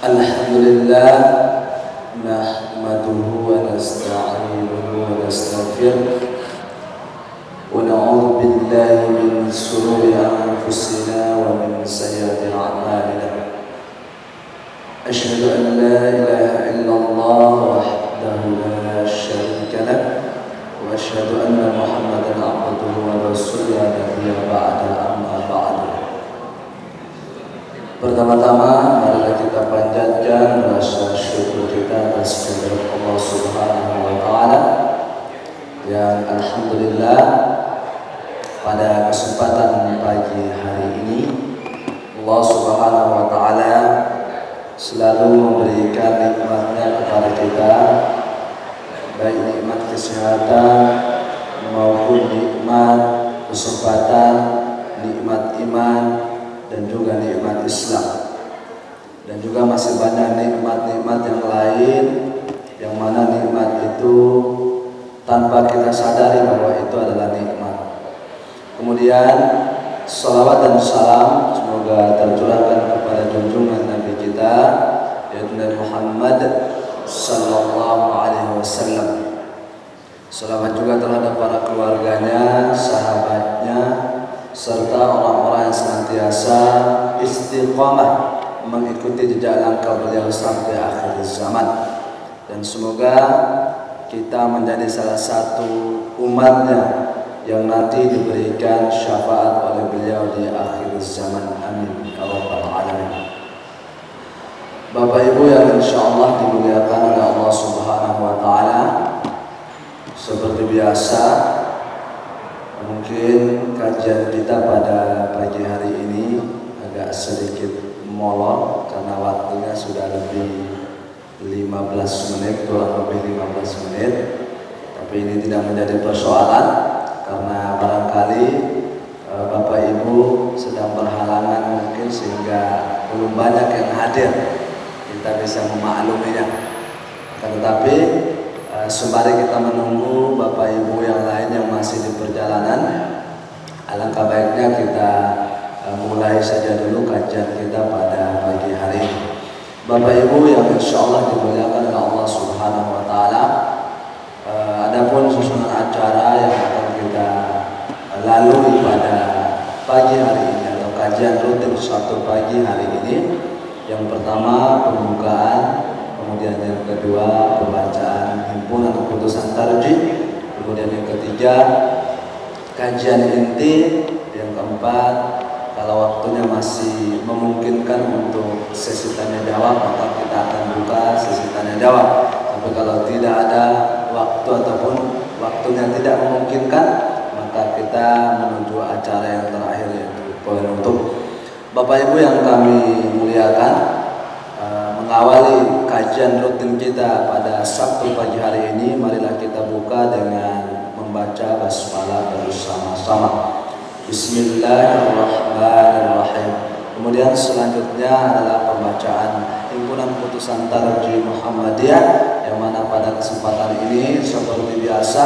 Alhamdulillah nahmaduhu wa nasta'inuhu wa nastaghfiruh wa na'udzu billahi min shururi anfusina wa min sayyiati a'malina. Asyhadu an la ilaha illallah wahdahu la syarika lah wa asyhadu anna Muhammadan abduhu wa rasuluhu la nabiyya ba'da amma ba'du. Pertama-tama marilah kita panjatkan rasa syukur kita atas kehadirat Allah Subhanahu wa taala yang alhamdulillah pada kesempatan pagi hari ini Allah Subhanahu wa taala selalu memberikan nikmatnya kepada kita, baik nikmat kesehatan maupun nikmat kesempatan, nikmat iman dan juga nikmat Islam, dan juga masih banyak nikmat-nikmat yang lain yang mana nikmat itu tanpa kita sadari bahwa itu adalah nikmat. Kemudian salawat dan salam semoga tercurahkan kepada junjungan Nabi kita yaitu Nabi Muhammad sallallahu alaihi wasallam. Salawat juga terhadap para keluarganya, sahabatnya, serta orang-orang yang senantiasa istiqamah mengikuti jejak langkah beliau sampai akhir zaman. Dan semoga kita menjadi salah satu umatnya yang nanti diberikan syafaat oleh beliau di akhir zaman. Amin ya rabbal alamin. Bapak Ibu yang insyaallah dimuliakan oleh Allah Subhanahu wa taala, seperti biasa mungkin kajian kita pada pagi hari ini agak sedikit molor karena waktunya sudah lebih 15 menit, kurang lebih 15 menit. Tapi ini tidak menjadi persoalan karena barangkali Bapak Ibu sedang berhalangan mungkin sehingga belum banyak yang hadir. Kita bisa memakluminya. Tetapi sembari kita menunggu Bapak Ibu yang lain yang masih di perjalanan, alangkah baiknya kita mulai saja dulu kajian kita pada pagi hari ini. Bapak Ibu yang insyaallah dimuliakan oleh Allah Subhanahu wa taala, adapun susunan acara yang akan kita lalui pada pagi hari ini atau kajian rutin Sabtu pagi hari ini, yang pertama pembukaan, kemudian yang kedua pembacaan himpunan keputusan tarjih, kemudian yang ketiga kajian inti, yang keempat kalau waktunya masih memungkinkan untuk sesi tanya jawab maka kita akan buka sesi tanya jawab. Tapi kalau tidak ada waktu ataupun waktunya tidak memungkinkan maka kita menuju acara yang terakhir yaitu penutup. Bapak Ibu yang kami muliakan, mengawali kajian rutin kita pada Sabtu pagi hari ini, marilah kita buka dengan membaca basmalah bersama-sama. Bismillahirrahmanirrahim. Kemudian selanjutnya adalah pembacaan himpunan putusan tarjih Muhammadiyah, yang mana pada kesempatan ini seperti biasa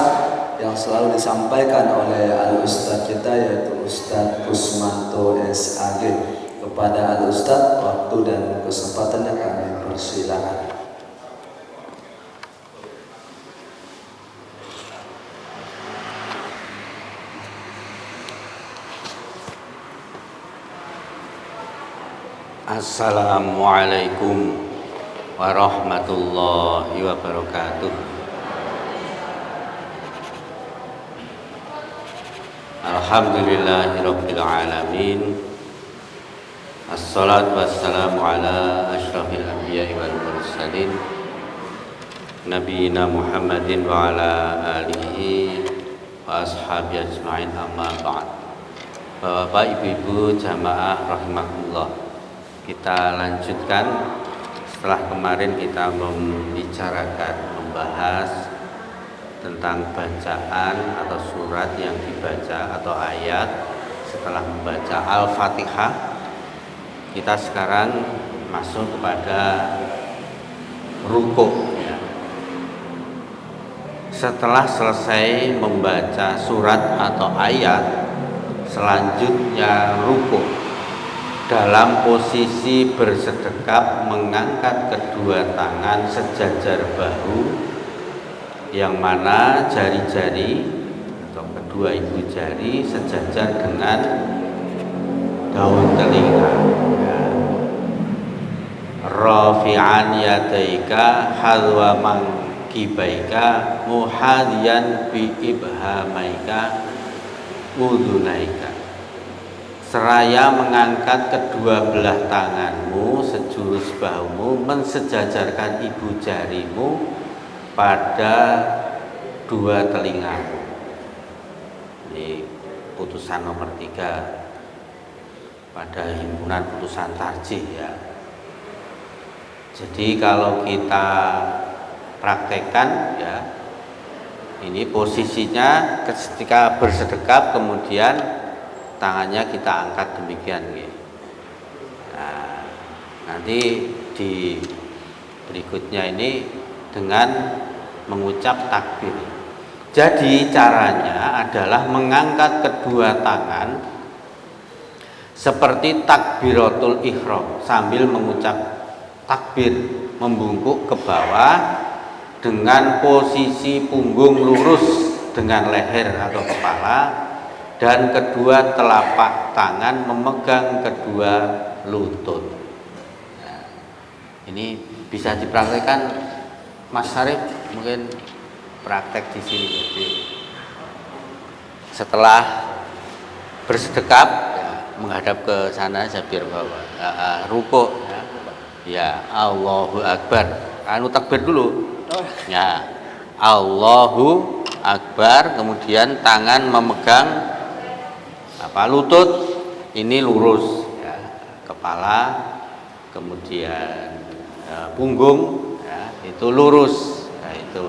yang selalu disampaikan oleh al-ustadz kita yaitu Ustadz Kusmanto SAG. Kepada al-ustadz waktu dan kesempatannya kami persilakan. Assalamualaikum warahmatullahi wabarakatuh. Alhamdulillahirabbil alamin. Assalatu wassalamu ala asyrafil anbiya'i wal mursalin nabiyina Muhammadin wa ala alihi wa ashabihi ajma'in, amma ba'd. Bapak, Ibu-ibu jamaah rahimakumullah, kita lanjutkan setelah kemarin kita membahas tentang bacaan atau surat yang dibaca atau ayat setelah membaca Al-Fatihah. Kita sekarang masuk kepada rukuk ya. Setelah selesai membaca surat atau ayat, selanjutnya rukuk. dalam posisi bersedekap mengangkat kedua tangan sejajar bahu, yang mana jari-jari atau kedua ibu jari sejajar dengan daun telinga, ya. Rafi'an yadaika halwa mangkibaika muhadiyan bi ibhamaika udunaika, seraya mengangkat kedua belah tanganmu sejurus bahumu mensejajarkan ibu jarimu pada dua telingamu. Ini putusan nomor 3 pada himpunan putusan tarjih, ya. Jadi kalau kita praktekkan, ya, ini posisinya ketika bersedekap kemudian tangannya kita angkat demikian, ya. Nah, nanti di berikutnya ini dengan mengucap takbir. Jadi caranya adalah mengangkat kedua tangan seperti takbiratul ihram sambil mengucap takbir, membungkuk ke bawah dengan posisi punggung lurus dengan leher atau kepala, dan kedua telapak tangan memegang kedua lutut. Nah, ini bisa dipraktekkan, Mas Syarif, mungkin praktek di sini. Jadi setelah bersedekap, ya, menghadap ke sana biar bawah, rukuk, ya. Ya, Allahu Akbar, takbir dulu, ya, Allahu Akbar, kemudian tangan memegang lutut ini lurus, ya, kepala kemudian punggung, ya, itu lurus. Nah, itu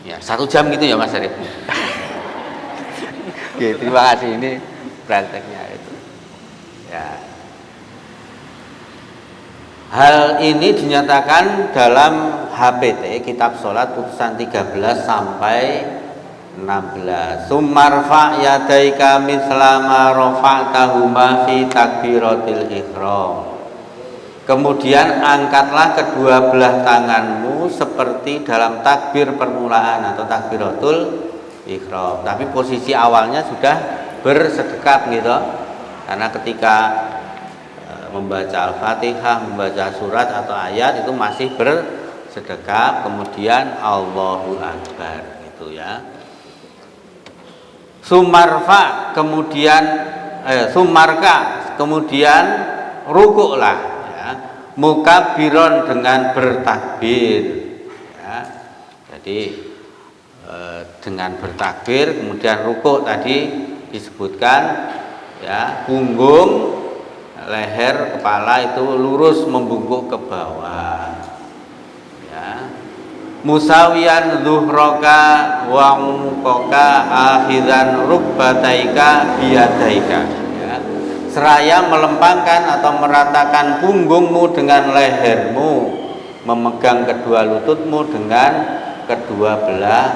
ya 1 jam gitu ya Mas Arif. Oke, terima kasih, ini prakteknya itu, ya. Hal ini dinyatakan dalam HPT Kitab Sholat putusan 13 sampai 16. Sumarfa yadaika mislama rafa'tahuma fi takbiratil ihram. Kemudian angkatlah kedua belah tanganmu seperti dalam takbir permulaan atau takbiratul ihram. Tapi posisi awalnya sudah bersedekap, gitu. Karena ketika membaca Al-Fatihah, membaca surat atau ayat itu masih bersedekap, kemudian Allahu Akbar, gitu, ya. Sumarfa kemudian sumarka kemudian rukuklah, ya, mukabiron dengan bertakbir, ya. Jadi dengan bertakbir kemudian rukuk tadi disebutkan, ya, punggung, leher, kepala itu lurus membungkuk ke bawah, ya. Musawiyan zuhroka wa mukoka akhiran rukbataika biyadaika, ya. Seraya melempangkan atau meratakan punggungmu dengan lehermu, memegang kedua lututmu dengan kedua belah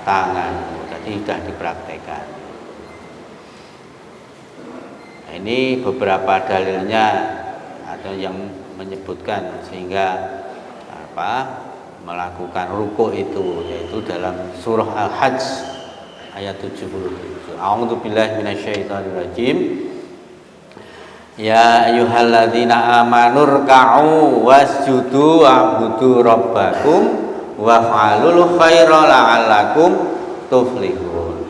tanganmu. Tadi sudah dipraktekkan. Ini beberapa dalilnya atau yang menyebutkan sehingga melakukan rukuk itu, yaitu dalam surah Al-Hajj ayat 77. A'udzubillahi minasyaitonirrajim. Ya ayyuhalladzina amanu rka'u wasjudu wa'budu rabbakum waf'alul khaira la'allakum tuflihun.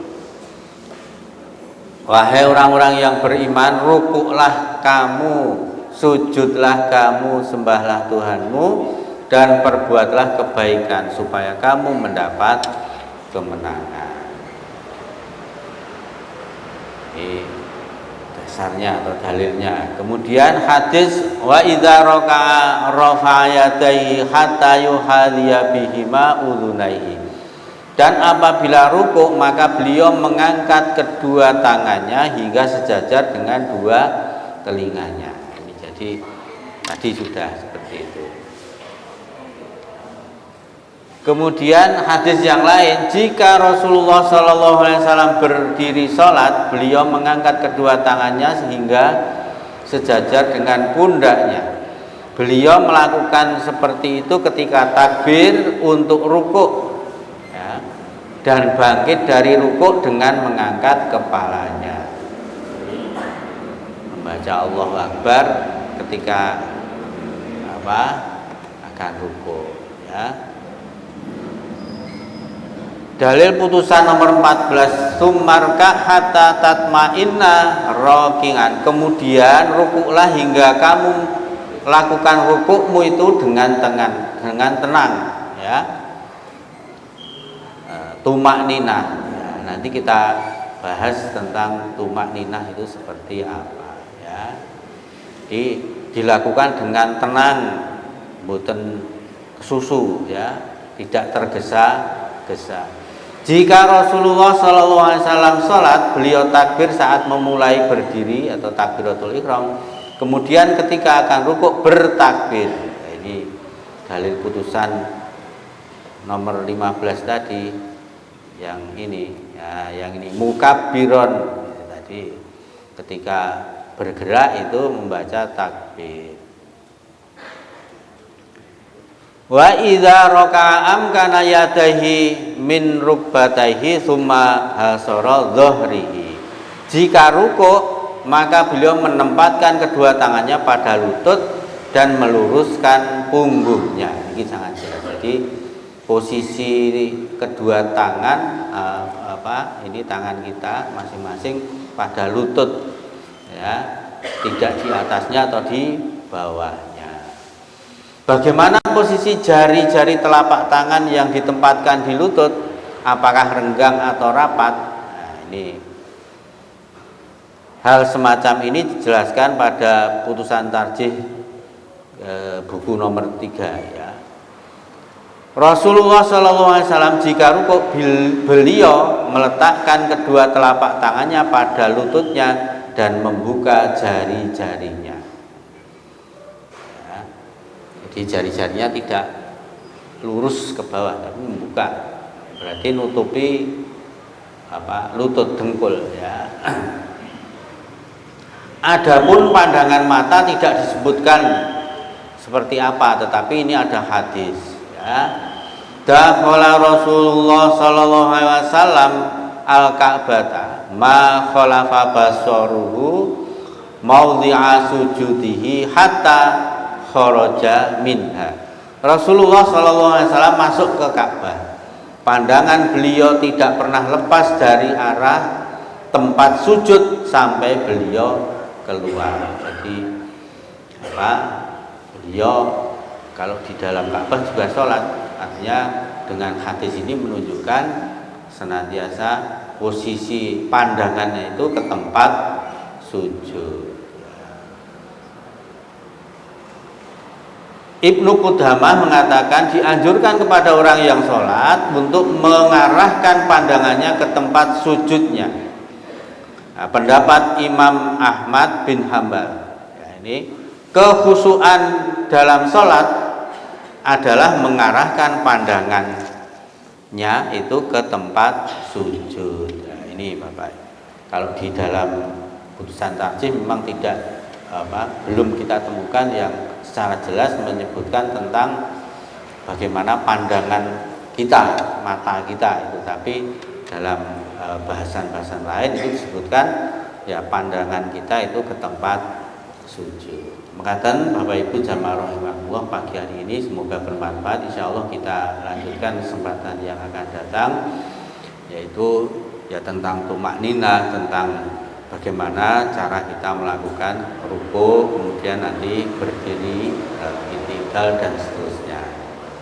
Wahai orang-orang yang beriman, rukuklah kamu, sujudlah kamu, sembahlah Tuhanmu, dan perbuatlah kebaikan supaya kamu mendapat kemenangan. Ini dasarnya atau dalilnya. Kemudian hadis wa idza raka'a rafa'a yadayhi hatta yuhadhiya bihima udhunaihi. Dan apabila rukuk maka beliau mengangkat kedua tangannya hingga sejajar dengan dua telinganya. Ini jadi tadi sudah seperti itu. Kemudian hadis yang lain, jika Rasulullah SAW berdiri sholat, beliau mengangkat kedua tangannya sehingga sejajar dengan pundaknya. Beliau melakukan seperti itu ketika takbir untuk rukuk, ya, dan bangkit dari rukuk dengan mengangkat kepalanya, membaca Allahu Akbar ketika akan rukuk, ya. Dalil putusan nomor 14, summarka hatta tatma'inna raki'an, kemudian rukuklah hingga kamu lakukan rukukmu itu dengan tenang, ya. Tumak ninah, ya, nanti kita bahas tentang tumak ninah itu seperti apa, ya. Dilakukan dengan tenang, boten kesusu, ya, tidak tergesa-gesa. Jika Rasulullah SAW sholat, beliau takbir saat memulai berdiri atau takbiratul ihram, kemudian ketika akan rukuk bertakbir. Nah, ini dalil putusan nomor 15 tadi, yang ini, ya, yang ini mukabbiron, tadi ketika bergerak itu membaca takbir. Wa idza raka'a amkana yadaihi min rukbataihi summa hasara dhahrihi. Jika rukuk, maka beliau menempatkan kedua tangannya pada lutut dan meluruskan punggungnya. Ini sangat jelas. Jadi posisi kedua tangan, ini tangan kita masing-masing pada lutut, ya, tidak di atasnya atau di bawahnya. Bagaimana posisi jari-jari telapak tangan yang ditempatkan di lutut? Apakah renggang atau rapat? Nah, ini hal semacam ini dijelaskan pada putusan tarjih buku nomor 3, ya. Rasulullah SAW jika rukuk, beliau meletakkan kedua telapak tangannya pada lututnya dan membuka jari-jarinya. Jadi jari-jarinya tidak lurus ke bawah tapi membuka, berarti nutupi lutut dengkul, ya. Adapun pandangan mata tidak disebutkan seperti apa, tetapi ini ada hadis, ya. Dakhala Rasulullah sallallahu alaihi wasallam al-Ka'bata ma khalafa basaruhu maudhi'a sujudihi hatta kharaja minha. Rasulullah SAW masuk ke Ka'bah. Pandangan beliau tidak pernah lepas dari arah tempat sujud sampai beliau keluar. Jadi beliau kalau di dalam Ka'bah juga sholat. Artinya dengan hadis ini menunjukkan senantiasa posisi pandangannya itu ke tempat sujud. Ibnu Qudamah mengatakan dianjurkan kepada orang yang sholat untuk mengarahkan pandangannya ke tempat sujudnya. Nah, pendapat Imam Ahmad bin Hambal, ya, ini kekhusyuan dalam sholat adalah mengarahkan pandangannya itu ke tempat sujud. Nah, ini Bapak, kalau di dalam putusan tarjih memang tidak belum kita temukan yang secara jelas menyebutkan tentang bagaimana pandangan kita, mata kita itu, tapi dalam bahasan-bahasan lain itu disebutkan ya pandangan kita itu ke tempat sujud. Mengatakan Bapak Ibu jamaah rahimahullah, pagi hari ini semoga bermanfaat. Insya Allah kita lanjutkan kesempatan yang akan datang, yaitu ya tentang tumak nina, tentang bagaimana cara kita melakukan rukuk, kemudian nanti berdiri, i'tidal dan seterusnya.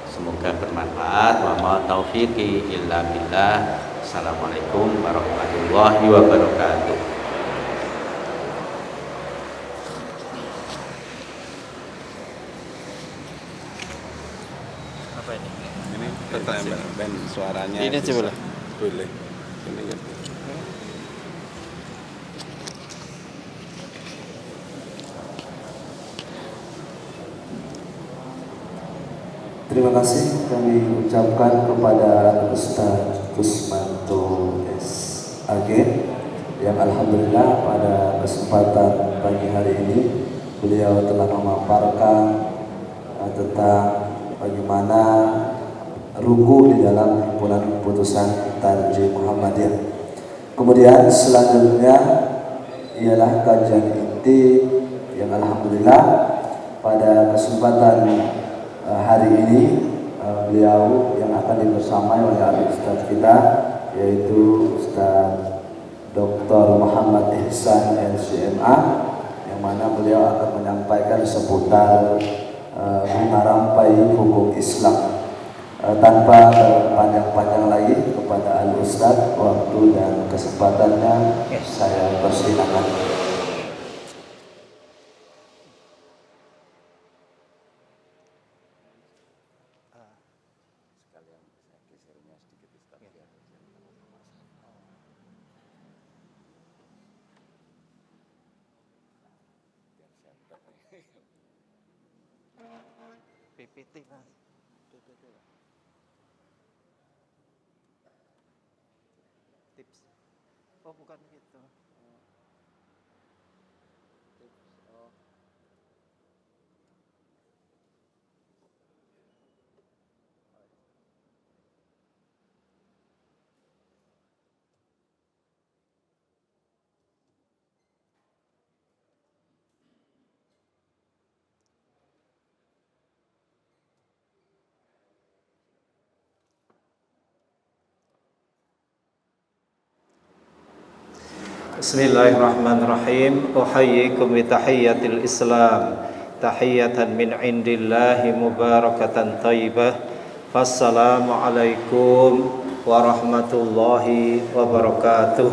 Semoga bermanfaat. Wa ma taufiqi illa billah. Assalamualaikum warahmatullahi wabarakatuh. Apa ini? Ini band suaranya. Ini aja boleh. Boleh. Ini kan. Terima kasih kami ucapkan kepada Ustaz Kusmanto SAG yang alhamdulillah pada kesempatan pagi hari ini beliau telah memaparkan tentang bagaimana ruku di dalam himpunan keputusan Tarjih Muhammadiyah. Kemudian selanjutnya ialah kajian inti yang alhamdulillah pada kesempatan hari ini beliau yang akan dibersamai oleh Ustaz kita, yaitu Ustaz Dr. Muhammad Ihsan LCMA, yang mana beliau akan menyampaikan seputar bunga rampai hukum Islam. Tanpa panjang-panjang lagi, kepada Al-Ustaz waktu dan kesempatannya saya persilakan. PPT Mas. PPT. Tips. Oh, bukan gitu. Bismillahirrahmanirrahim. Uhayyikum bi tahiyyatil Islam, tahiyatan min indillahi mubarakatan thayyibah. Wassalamu alaikum warahmatullahi wabarakatuh.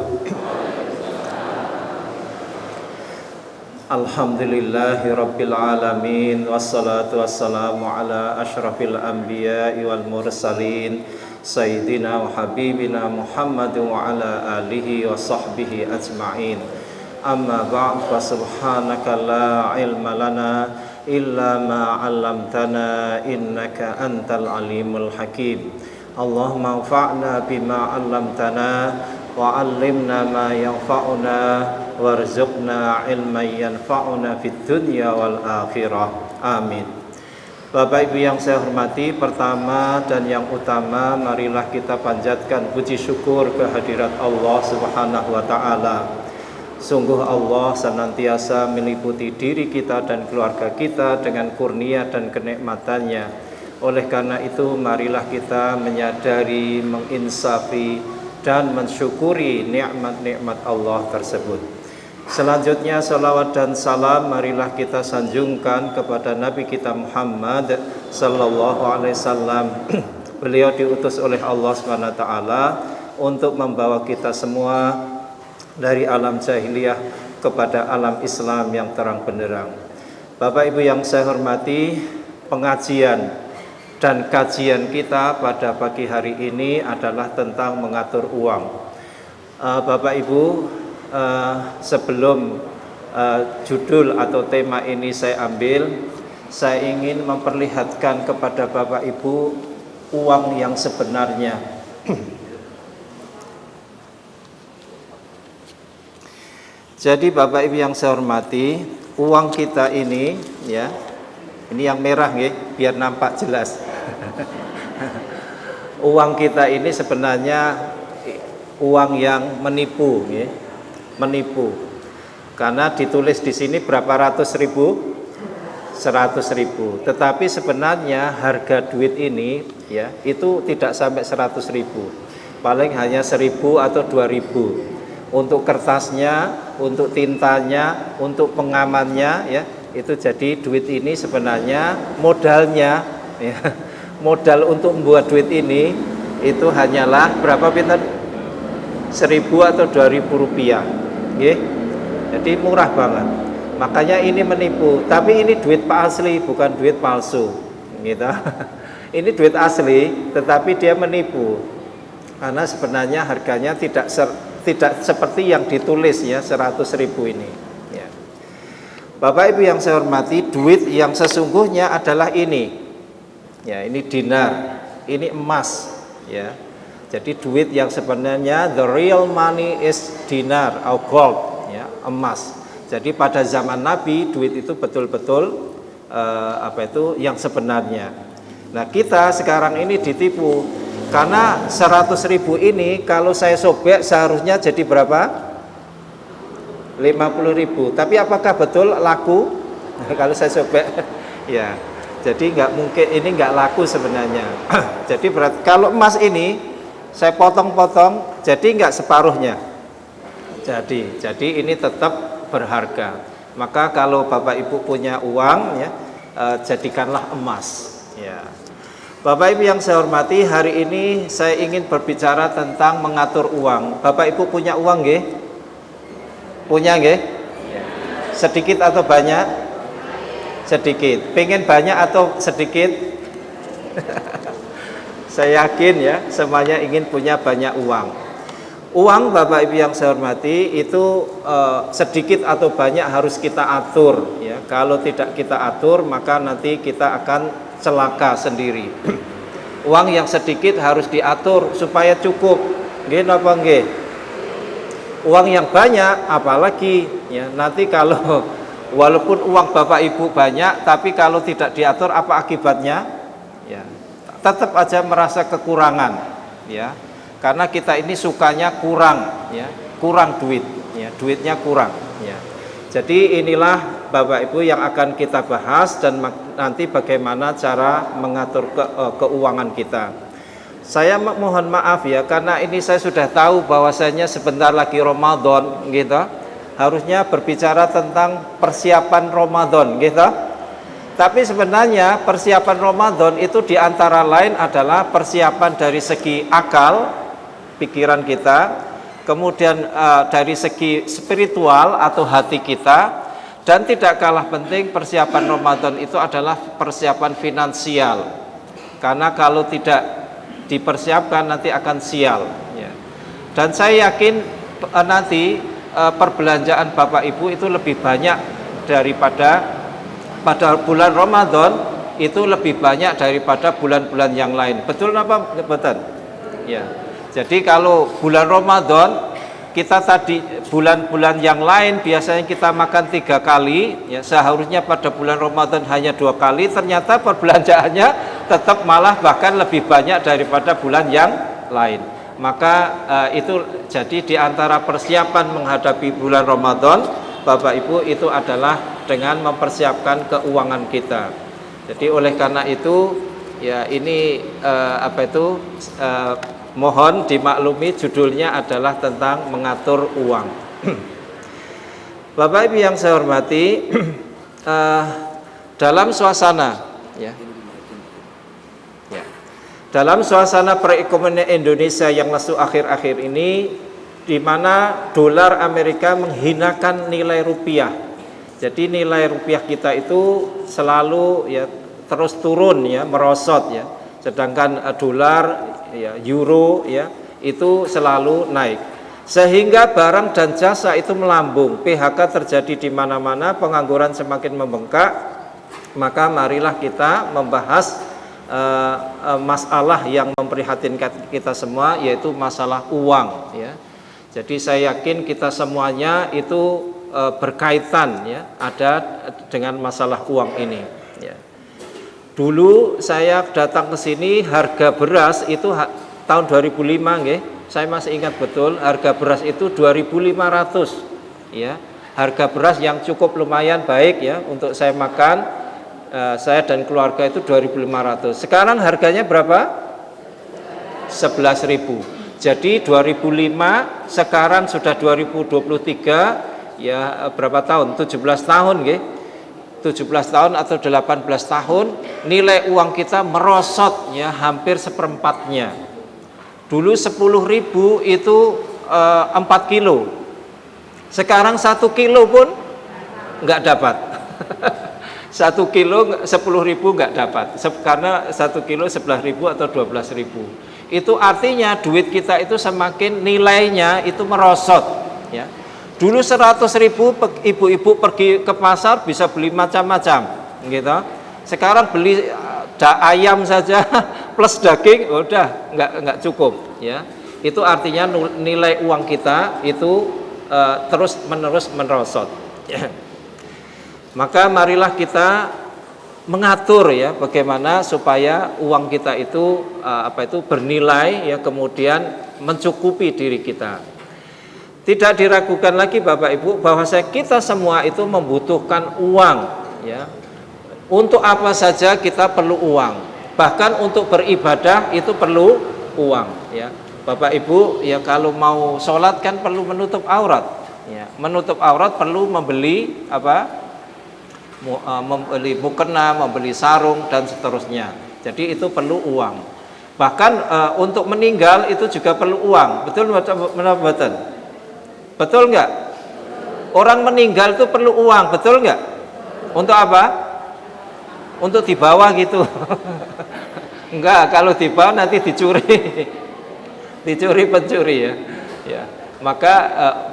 Alhamdulillahi rabbil alamin, wassalatu wassalamu ala asyrafil anbiya'i wal mursalin Sayyidina wa habibina Muhammad wa ala alihi wa sahbihi ajma'in. Amma ba'd, fa subhanaka la ilma lana illa ma 'allamtana innaka antal alimul hakim. Allahumma anfa'na bima 'allamtana wa 'allimna ma yanfa'una warzuqna ilman yanfa'una fid dunya wal akhirah. Amin. Bapak Ibu yang saya hormati, pertama dan yang utama, marilah kita panjatkan puji syukur kehadirat Allah Subhanahu wa taala. Sungguh Allah senantiasa meliputi diri kita dan keluarga kita dengan kurnia dan kenikmatannya. Oleh karena itu, marilah kita menyadari, menginsafi dan mensyukuri nikmat-nikmat Allah tersebut. Selanjutnya salawat dan salam marilah kita sanjungkan kepada Nabi kita Muhammad sallallahu alaihi wasallam. Beliau diutus oleh Allah SWT untuk membawa kita semua dari alam jahiliyah kepada alam Islam yang terang benderang. Bapak Ibu yang saya hormati, pengajian dan kajian kita pada pagi hari ini adalah tentang mengatur uang. Bapak Ibu, sebelum judul atau tema ini saya ambil, saya ingin memperlihatkan kepada Bapak Ibu uang yang sebenarnya. Jadi Bapak Ibu yang saya hormati, uang kita ini ya, ini yang merah ya, biar nampak jelas. Uang kita ini sebenarnya uang yang menipu ya. Menipu, karena ditulis di sini berapa ratus ribu, 100 ribu. Tetapi sebenarnya harga duit ini ya itu tidak sampai 100 ribu, paling hanya 1000 atau 2000 untuk kertasnya, untuk tintanya, untuk pengamannya ya. Itu jadi duit ini sebenarnya modalnya ya, modal untuk membuat duit ini itu hanyalah berapa pinter? 1000 atau 2000 rupiah. Jadi murah banget. Makanya ini menipu. Tapi ini duit asli, bukan duit palsu. Gitu. Ini duit asli, tetapi dia menipu. Karena sebenarnya harganya tidak seperti yang ditulis ya, 100 ribu ini. Ya. Bapak Ibu yang saya hormati, duit yang sesungguhnya adalah ini. Ya, ini dinar, ini emas. Ya. Jadi duit yang sebenarnya the real money is dinar atau gold, ya, emas. Jadi pada zaman Nabi duit itu betul-betul yang sebenarnya. Nah, kita sekarang ini ditipu karena 100.000 ini kalau saya sobek seharusnya jadi berapa? 50.000. Tapi apakah betul laku? Kalau saya sobek, ya. Jadi nggak mungkin, ini nggak laku sebenarnya. Jadi berarti kalau emas ini saya potong-potong, jadi nggak separuhnya. Jadi ini tetap berharga. Maka kalau Bapak Ibu punya uang, ya, jadikanlah emas. Ya. Bapak Ibu yang saya hormati, hari ini saya ingin berbicara tentang mengatur uang. Bapak Ibu punya uang, nggih? Punya, nggih? Sedikit atau banyak? Sedikit. Pengen banyak atau sedikit? Saya yakin ya, semuanya ingin punya banyak uang. Uang, Bapak Ibu yang saya hormati, itu sedikit atau banyak harus kita atur. Ya, kalau tidak kita atur, maka nanti kita akan celaka sendiri. Uang yang sedikit harus diatur supaya cukup. Nggih napa nggih? Uang yang banyak, apalagi ya nanti kalau walaupun uang Bapak Ibu banyak, tapi kalau tidak diatur apa akibatnya? Ya, tetap aja merasa kekurangan, ya. Karena kita ini sukanya kurang, ya, kurang duit, ya, duitnya kurang, ya. Jadi inilah Bapak Ibu yang akan kita bahas dan nanti bagaimana cara mengatur keuangan kita. Saya mohon maaf ya, karena ini saya sudah tahu bahwasanya sebentar lagi Ramadan, gitu. Harusnya berbicara tentang persiapan Ramadan, gitu. Tapi sebenarnya persiapan Ramadan itu diantara lain adalah persiapan dari segi akal, pikiran kita, kemudian dari segi spiritual atau hati kita, dan tidak kalah penting persiapan Ramadan itu adalah persiapan finansial. Karena kalau tidak dipersiapkan nanti akan sial, ya. Dan saya yakin nanti perbelanjaan Bapak Ibu itu lebih banyak daripada pada bulan Ramadan, itu lebih banyak daripada bulan-bulan yang lain. Betul apa betul? Ya. Jadi kalau bulan Ramadan, kita tadi bulan-bulan yang lain biasanya kita makan 3 kali, ya, seharusnya pada bulan Ramadan hanya 2 kali, ternyata perbelanjaannya tetap malah bahkan lebih banyak daripada bulan yang lain. Maka itu jadi diantara persiapan menghadapi bulan Ramadan, Bapak Ibu, itu adalah dengan mempersiapkan keuangan kita. Jadi oleh karena itu, ya ini mohon dimaklumi judulnya adalah tentang mengatur uang. Bapak Ibu yang saya hormati, dalam suasana, ya, dalam suasana perekonomian Indonesia yang masuk akhir-akhir ini, di mana dolar Amerika menghinakan nilai rupiah. Jadi nilai rupiah kita itu selalu, ya, terus turun, ya, merosot, ya. Sedangkan dolar, ya, euro, ya, itu selalu naik. Sehingga barang dan jasa itu melambung, PHK terjadi di mana-mana, pengangguran semakin membengkak. Maka marilah kita membahas masalah yang memprihatinkan kita semua, yaitu masalah uang, ya. Jadi saya yakin kita semuanya itu berkaitan, ya, ada dengan masalah uang ini, ya. Dulu saya datang ke sini, harga beras itu tahun 2005, nggih. Saya masih ingat betul, harga beras itu 2.500, ya. Harga beras yang cukup lumayan baik, ya, untuk saya makan. Saya dan keluarga itu 2.500. Sekarang harganya berapa? 11.000. Jadi 2005 sekarang sudah 2023, ya, berapa tahun? 17 tahun, nggih. 17 tahun atau 18 tahun nilai uang kita merosot, ya, hampir seperempatnya. Dulu 10.000 itu 4 kilo. Sekarang 1 kilo pun nggak dapat. 1 kilo 10.000 nggak dapat, karena 1 kilo 11.000 atau 12.000. Itu artinya duit kita itu semakin nilainya itu merosot, ya. Dulu 100.000 ibu-ibu pergi ke pasar bisa beli macam-macam, gitu. Sekarang beli ayam saja plus daging udah nggak cukup. ya, itu artinya nilai uang kita itu terus menerus merosot. Maka marilah kita mengatur ya bagaimana supaya uang kita itu bernilai ya, kemudian mencukupi diri kita. Tidak diragukan lagi Bapak Ibu bahwa kita semua itu membutuhkan uang ya. Untuk apa saja kita perlu uang. Bahkan untuk beribadah itu perlu uang ya. Bapak Ibu ya, kalau mau sholat kan perlu menutup aurat ya. Menutup aurat perlu membeli membeli mukena, membeli sarung dan seterusnya. Jadi itu perlu uang. Bahkan untuk meninggal itu juga perlu uang. Betul betul? Betul enggak? Orang meninggal itu perlu uang, betul enggak? Untuk apa? Untuk dibawa gitu. Enggak, kalau dibawa nanti dicuri. Dicuri pencuri ya. Ya. Maka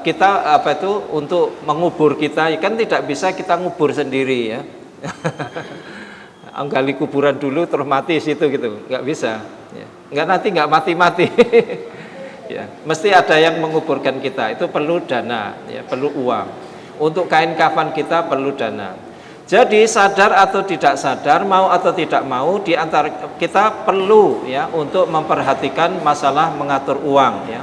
kita untuk mengubur kita kan tidak bisa kita ngubur sendiri ya. Gali kuburan dulu terus mati situ gitu, nggak bisa. Ya. Nanti nggak mati-mati. Ya, mesti ada yang menguburkan kita. Itu perlu dana, ya, perlu uang. Untuk kain kafan kita perlu dana. Jadi sadar atau tidak sadar, mau atau tidak mau, di antara kita perlu ya untuk memperhatikan masalah mengatur uang ya.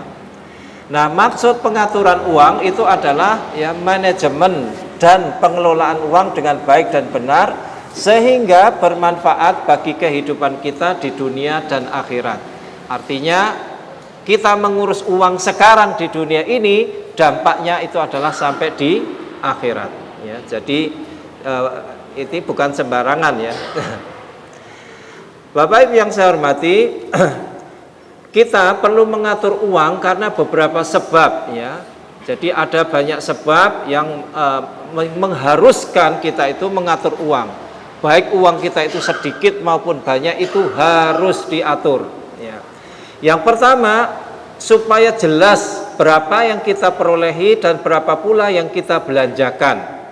Nah, maksud pengaturan uang itu adalah ya manajemen dan pengelolaan uang dengan baik dan benar sehingga bermanfaat bagi kehidupan kita di dunia dan akhirat. Artinya kita mengurus uang sekarang di dunia ini, dampaknya itu adalah sampai di akhirat ya. Jadi ini bukan sembarangan ya. Bapak Ibu yang saya hormati, kita perlu mengatur uang karena beberapa sebab ya. Jadi ada banyak sebab yang mengharuskan kita itu mengatur uang. Baik uang kita itu sedikit maupun banyak itu harus diatur ya. Yang pertama, supaya jelas berapa yang kita perolehi dan berapa pula yang kita belanjakan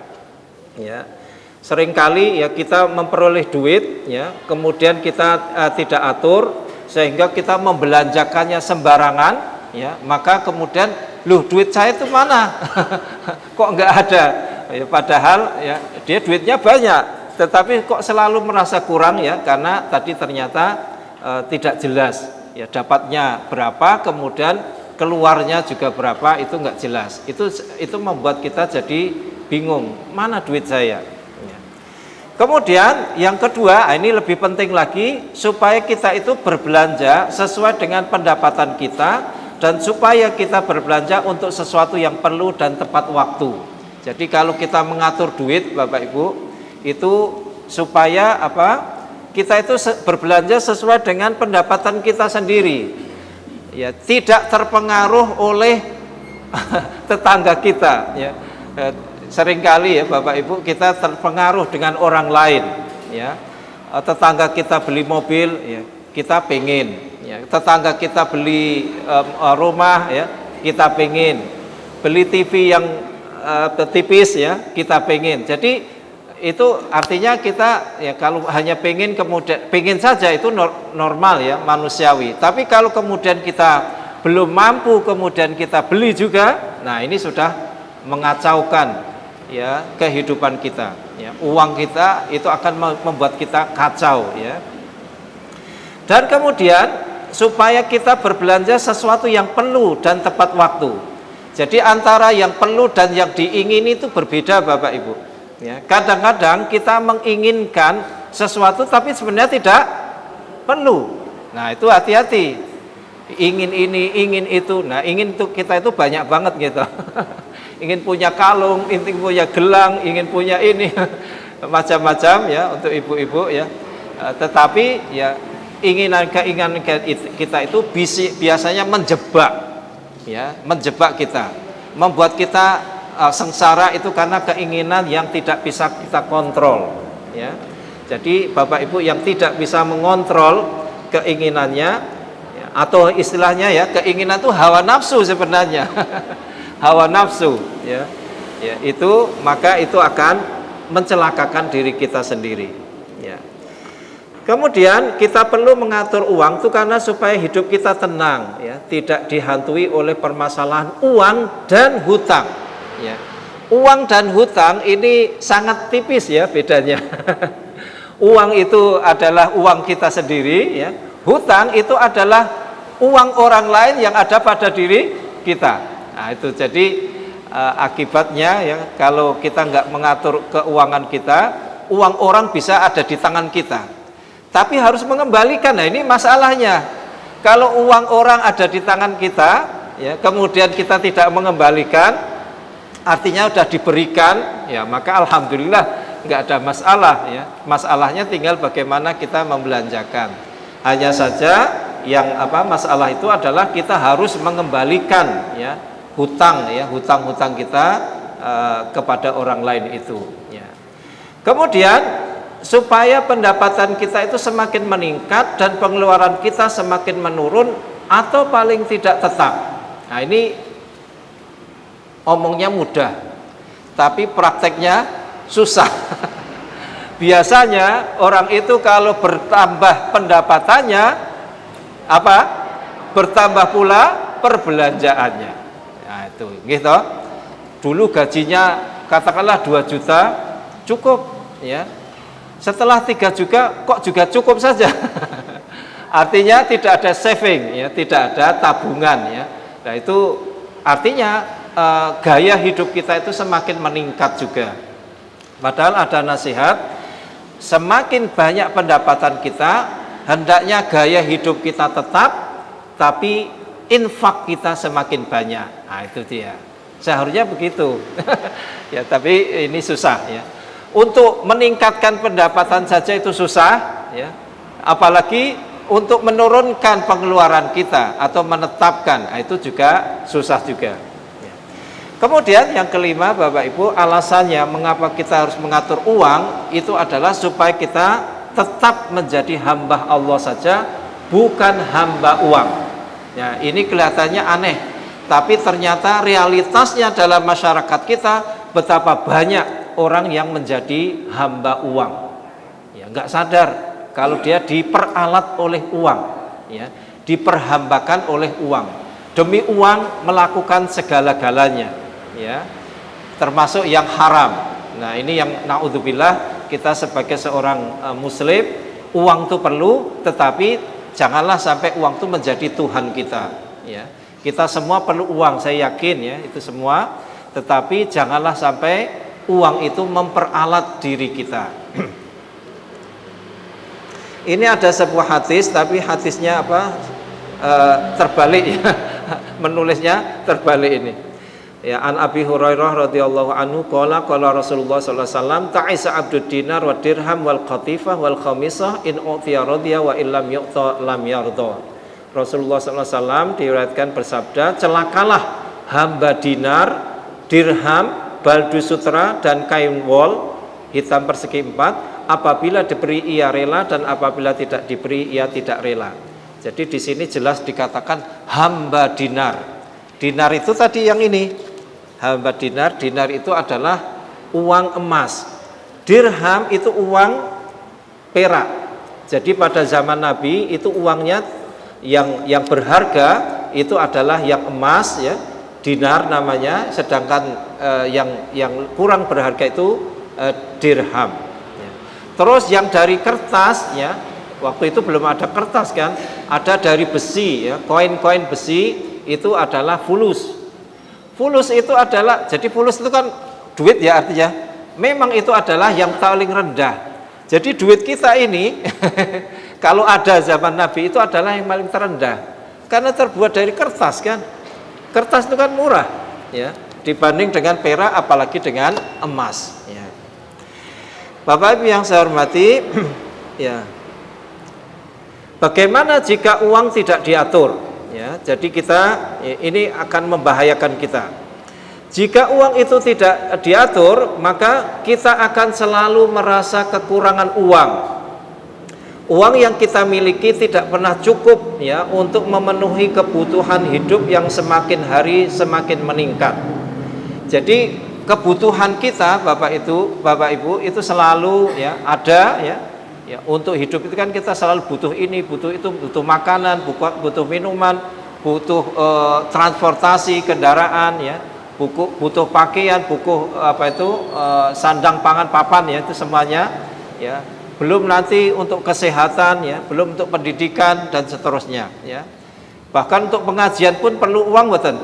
ya. Seringkali ya kita memperoleh duit ya, kemudian kita tidak atur sehingga kita membelanjakannya sembarangan ya, maka kemudian duit saya itu mana? Kok enggak ada? Ya, padahal ya dia duitnya banyak, tetapi kok selalu merasa kurang ya, karena tadi ternyata tidak jelas ya, dapatnya berapa, kemudian keluarnya juga berapa, itu enggak jelas. Itu membuat kita jadi bingung, mana duit saya? Kemudian yang kedua, ini lebih penting lagi, supaya kita itu berbelanja sesuai dengan pendapatan kita dan supaya kita berbelanja untuk sesuatu yang perlu dan tepat waktu. Jadi kalau kita mengatur duit Bapak Ibu, itu supaya kita itu berbelanja sesuai dengan pendapatan kita sendiri. Ya, tidak terpengaruh oleh tetangga kita ya. Seringkali ya Bapak Ibu kita terpengaruh dengan orang lain ya. Tetangga kita beli mobil ya, kita pengen ya. Tetangga kita beli rumah ya, kita pengen. Beli TV yang tipis ya, kita pengen. Jadi itu artinya kita ya kalau hanya pengen, kemudian pengen saja itu normal ya, manusiawi. Tapi kalau kemudian kita belum mampu kemudian kita beli juga, nah ini sudah mengacaukan ya kehidupan kita ya. Uang kita itu akan membuat kita kacau ya. Dan kemudian supaya kita berbelanja sesuatu yang perlu dan tepat waktu. Jadi antara yang perlu dan yang diingini itu berbeda Bapak Ibu ya. Kadang-kadang kita menginginkan sesuatu tapi sebenarnya tidak perlu. Nah itu hati-hati, ingin ini, ingin itu. Nah ingin itu kita itu banyak banget gitu. Ingin punya kalung, ingin punya gelang, ingin punya ini macam-macam ya untuk ibu-ibu ya. Tetapi ya keinginan kita itu biasanya menjebak ya, menjebak kita, membuat kita sengsara itu karena keinginan yang tidak bisa kita kontrol ya. Jadi Bapak Ibu yang tidak bisa mengontrol keinginannya ya, atau istilahnya ya, keinginan itu hawa nafsu sebenarnya. Hawa nafsu ya, ya itu, maka itu akan mencelakakan diri kita sendiri ya. Kemudian kita perlu mengatur uang itu karena supaya hidup kita tenang, ya, tidak dihantui oleh permasalahan uang dan hutang. Ya. Uang dan hutang ini sangat tipis ya bedanya. Uang itu adalah uang kita sendiri, ya. Hutang itu adalah uang orang lain yang ada pada diri kita. Nah itu jadi akibatnya ya kalau kita nggak mengatur keuangan kita, uang orang bisa ada di tangan kita. Tapi harus mengembalikan. Nah ini masalahnya. Kalau uang orang ada di tangan kita, ya, kemudian kita tidak mengembalikan, artinya sudah diberikan, ya maka alhamdulillah nggak ada masalah. Ya. Masalahnya tinggal bagaimana kita membelanjakan. Hanya saja yang masalah itu adalah kita harus mengembalikan ya hutang kita kepada orang lain itu. Ya. Kemudian supaya pendapatan kita itu semakin meningkat dan pengeluaran kita semakin menurun atau paling tidak tetap. Nah ini omongnya mudah, tapi prakteknya susah. Biasanya orang itu kalau bertambah pendapatannya bertambah pula perbelanjaannya. Nah itu gitu. Dulu gajinya katakanlah 2 juta cukup ya. Setelah 3 juga kok juga cukup saja. Artinya tidak ada saving ya, tidak ada tabungan ya. Nah itu artinya gaya hidup kita itu semakin meningkat juga. Padahal ada nasihat, semakin banyak pendapatan kita, hendaknya gaya hidup kita tetap, tapi infak kita semakin banyak. Nah itu dia. Seharusnya begitu. Ya tapi ini susah ya. Untuk meningkatkan pendapatan saja itu susah, ya. Apalagi untuk menurunkan pengeluaran kita atau menetapkan, nah itu juga susah juga. Ya. Kemudian yang kelima, Bapak Ibu, alasannya mengapa kita harus mengatur uang itu adalah supaya kita tetap menjadi hamba Allah saja, bukan hamba uang. Ya, ini kelihatannya aneh, tapi ternyata realitasnya dalam masyarakat kita betapa banyak orang yang menjadi hamba uang, ya nggak sadar kalau dia diperalat oleh uang, ya diperhambakan oleh uang, demi uang melakukan segala-galanya, ya termasuk yang haram. Nah ini yang naudzubillah, kita sebagai seorang muslim, uang itu perlu, tetapi janganlah sampai uang itu menjadi Tuhan kita. Ya kita semua perlu uang, saya yakin ya itu semua, tetapi janganlah sampai uang itu memperalat diri kita. Ini ada sebuah hadis, tapi hadisnya terbalik ya. Menulisnya terbalik ini. Ya, an Abi Hurairah radhiyallahu anhu qala Rasulullah sallallahu alaihi wasallam ta'isa abdud dinar wa dirham wal qatifah wal khamisah in utiya radiya wa illam yu'ta lam yarda. Rasulullah sallallahu alaihi wasallam diriwayatkan bersabda, celakalah hamba dinar, dirham, baldu sutra dan kain wol hitam persegi 4 apabila diberi ia rela dan apabila tidak diberi ia tidak rela. Jadi di sini jelas dikatakan hamba dinar. Dinar itu tadi yang ini. Hamba dinar, dinar itu adalah uang emas. Dirham itu uang perak. Jadi pada zaman Nabi itu uangnya yang berharga itu adalah yang emas ya. Dinar namanya, sedangkan yang kurang berharga itu dirham. Ya. Terus yang dari kertas, ya, waktu itu belum ada kertas kan, ada dari besi, ya, koin-koin besi itu adalah fulus. Fulus itu adalah, jadi fulus itu kan duit ya artinya. Memang itu adalah yang paling rendah. Jadi duit kita ini kalau ada zaman Nabi itu adalah yang paling terendah, karena terbuat dari kertas kan. Kertas itu kan murah, ya, dibanding dengan perak, apalagi dengan emas. Ya. Bapak Ibu yang saya hormati, ya, bagaimana jika uang tidak diatur? Ya, jadi kita ini akan membahayakan kita. Jika uang itu tidak diatur, maka kita akan selalu merasa kekurangan uang. Uang yang kita miliki tidak pernah cukup ya untuk memenuhi kebutuhan hidup yang semakin hari semakin meningkat. Jadi kebutuhan kita Bapak Ibu itu selalu ya ada ya Ya, untuk hidup itu kan kita selalu butuh ini, butuh itu, butuh makanan, butuh minuman, butuh transportasi, kendaraan, ya, butuh pakaian, sandang, pangan, papan, ya, itu semuanya, ya. Belum nanti untuk kesehatan, ya, belum untuk pendidikan dan seterusnya, ya. Bahkan untuk pengajian pun perlu uang, betul.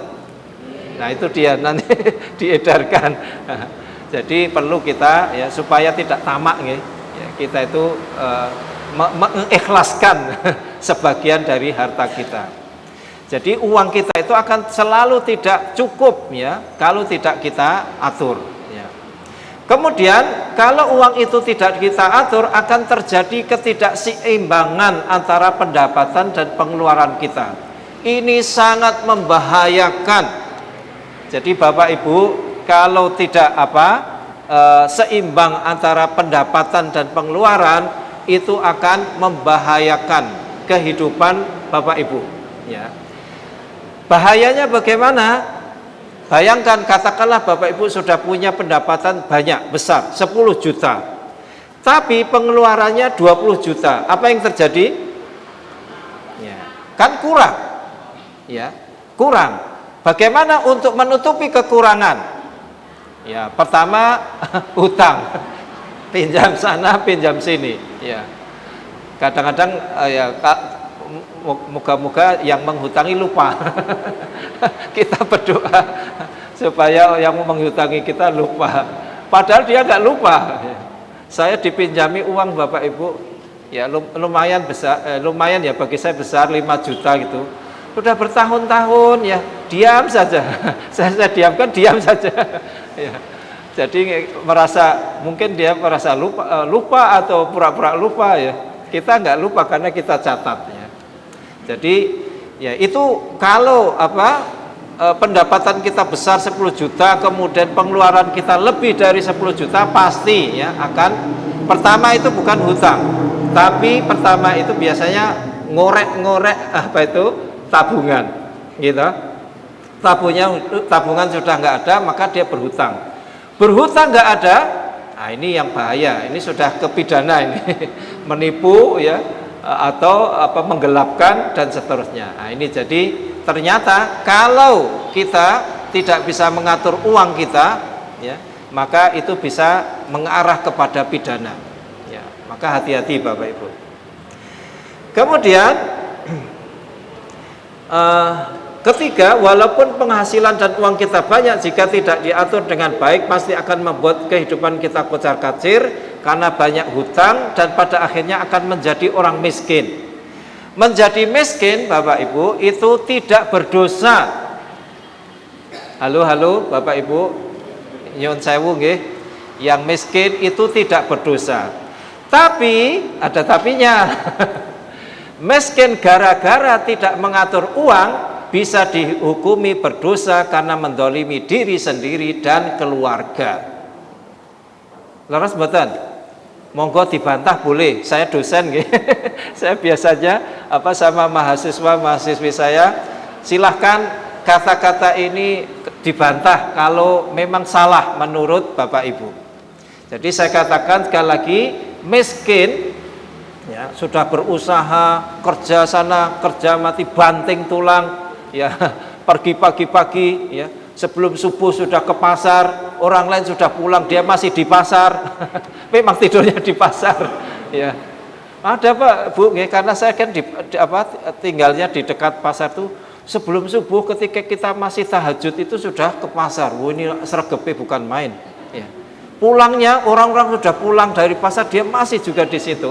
Nah, itu dia nanti diedarkan. Jadi perlu kita, ya, supaya tidak tamak, ya. Kita itu mengikhlaskan sebagian dari harta kita. Jadi uang kita itu akan selalu tidak cukup, ya, kalau tidak kita atur, ya. Kemudian kalau uang itu tidak kita atur, akan terjadi ketidakseimbangan antara pendapatan dan pengeluaran kita. Ini sangat membahayakan. Jadi Bapak Ibu, kalau tidak seimbang antara pendapatan dan pengeluaran, itu akan membahayakan kehidupan Bapak Ibu, ya. Bahayanya bagaimana? Bayangkan, katakanlah Bapak Ibu sudah punya pendapatan banyak, besar, 10 juta, tapi pengeluarannya 20 juta. Apa yang terjadi? Ya, kan kurang, ya, kurang. Bagaimana untuk menutupi kekurangan? Ya, pertama hutang, pinjam sana, pinjam sini. Ya, kadang-kadang ya, moga-moga yang menghutangi lupa. Kita berdoa supaya yang menghutangi kita lupa. Padahal dia nggak lupa. Saya dipinjami uang Bapak Ibu, ya lumayan besar, lumayan ya bagi saya besar, 5 juta gitu. Sudah bertahun-tahun, ya, diam saja. Saya diamkan, diam saja. Ya. Jadi mungkin dia merasa lupa atau pura-pura lupa, ya. Kita nggak lupa karena kita catat, ya. Jadi ya itu kalau pendapatan kita besar 10 juta, kemudian pengeluaran kita lebih dari 10 juta, pasti, ya, akan, pertama itu bukan hutang, tapi pertama itu biasanya ngorek-ngorek tabungan, gitu. Tabungan sudah nggak ada, maka dia berhutang. Berhutang nggak ada, nah ini yang bahaya. Ini sudah kepidana ini, menipu, ya, atau menggelapkan dan seterusnya. Nah, ini jadi ternyata kalau kita tidak bisa mengatur uang kita, ya, maka itu bisa mengarah kepada pidana. Ya, maka hati-hati Bapak Ibu. Kemudian ketiga, walaupun penghasilan dan uang kita banyak, jika tidak diatur dengan baik, pasti akan membuat kehidupan kita kocar-kacir karena banyak hutang dan pada akhirnya akan menjadi orang miskin. Menjadi miskin, Bapak Ibu, itu tidak berdosa. Halo Bapak Ibu, nyuwun sewu nggih, yang miskin itu tidak berdosa. Tapi ada tapinya. Miskin gara-gara tidak mengatur uang, bisa dihukumi berdosa karena mendolimi diri sendiri dan keluarga. Leres mboten? Monggo dibantah boleh. Saya dosen nggih. Saya biasanya sama mahasiswi saya, silahkan kata-kata ini dibantah kalau memang salah menurut Bapak Ibu. Jadi saya katakan sekali lagi, miskin, ya, sudah berusaha, kerja sana, kerja mati, banting tulang, ya, pergi pagi-pagi, ya, sebelum subuh sudah ke pasar, orang lain sudah pulang, dia masih di pasar. Memang tidurnya di pasar, ya. Ada Pak Bu, karena saya kan tinggalnya di dekat pasar tuh. Sebelum subuh ketika kita masih tahajud itu sudah ke pasar. Wah, ini sregepe bukan main, ya. Pulangnya orang-orang sudah pulang dari pasar, dia masih juga di situ.